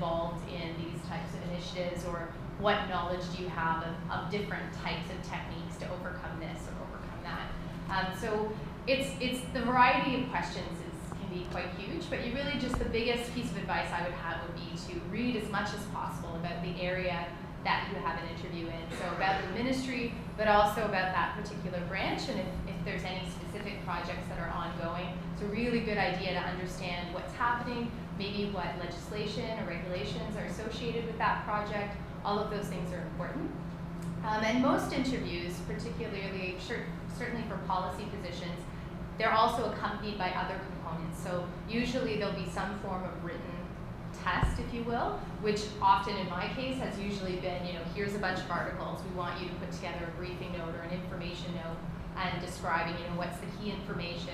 involved in these types of initiatives, or what knowledge do you have of different types of techniques to overcome this or overcome that. So it's the variety of questions can be quite huge, but you really just, the biggest piece of advice I would have would be to read as much as possible about the area that you have an interview in. So about the ministry, but also about that particular branch, and if there's any specific projects that are ongoing. It's a really good idea to understand what's happening, maybe what legislation or regulations are associated with that project. All of those things are important. And most interviews, particularly, certainly for policy positions, they're also accompanied by other components. So usually there'll be some form of written test, if you will, which often in my case has usually been, here's a bunch of articles. We want you to put together a briefing note or an information note and describing, what's the key information,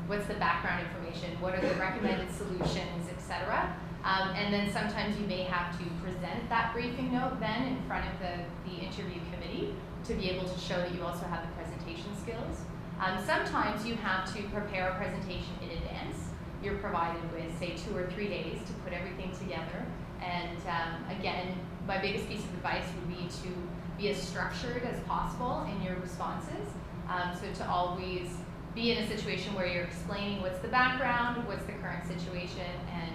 what's the background information, what are the recommended solutions, etc. And then sometimes you may have to present that briefing note then in front of the interview committee to be able to show that you also have the presentation skills. Sometimes you have to prepare a presentation in advance. You're provided with, say, 2 or 3 days to put everything together. And again, my biggest piece of advice would be to be as structured as possible in your responses. So to always be in a situation where you're explaining what's the background, what's the current situation, and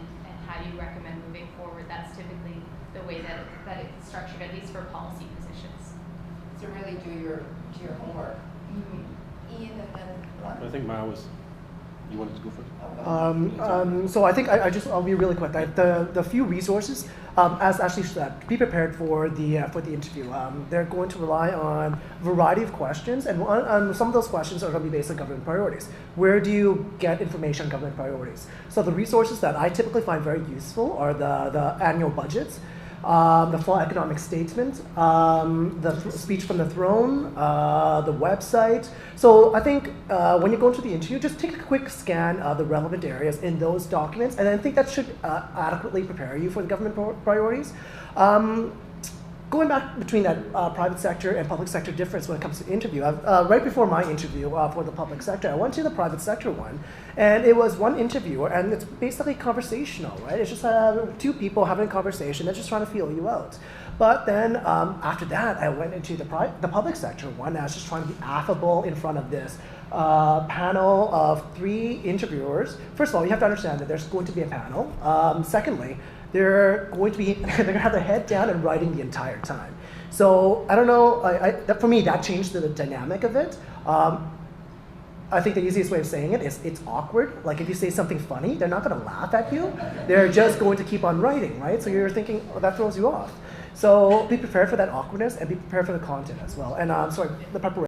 how you recommend moving forward. That's typically the way that it's structured, at least for policy positions. So really do your homework. Mm-hmm. Ian, and then I think Maya you wanted to go first? So I think I'll be really quick. The few resources, as Ashley said, be prepared for the interview. They're going to rely on a variety of questions, and some of those questions are going to be based on government priorities. Where do you get information on government priorities? So the resources that I typically find very useful are the annual budgets, the full economic statement, the speech from the throne, the website. So I think when you go into the interview, just take a quick scan of the relevant areas in those documents, and I think that should adequately prepare you for the government priorities. Going back between that private sector and public sector difference when it comes to interview, right before my interview for the public sector, I went to the private sector one, and it was one interviewer, and it's basically conversational, right? It's just 2 people having a conversation, they're just trying to feel you out. But then after that, I went into the public sector one, and I was just trying to be affable in front of this panel of 3 interviewers. First of all, you have to understand that there's going to be a panel. Secondly, they're going to have their head down and writing the entire time. So I don't know, for me, that changed the dynamic of it. I think the easiest way of saying it is it's awkward. Like if you say something funny, they're not going to laugh at you. They're just going to keep on writing, right? So you're thinking, oh, that throws you off. So be prepared for that awkwardness and be prepared for the content as well. And the preparation.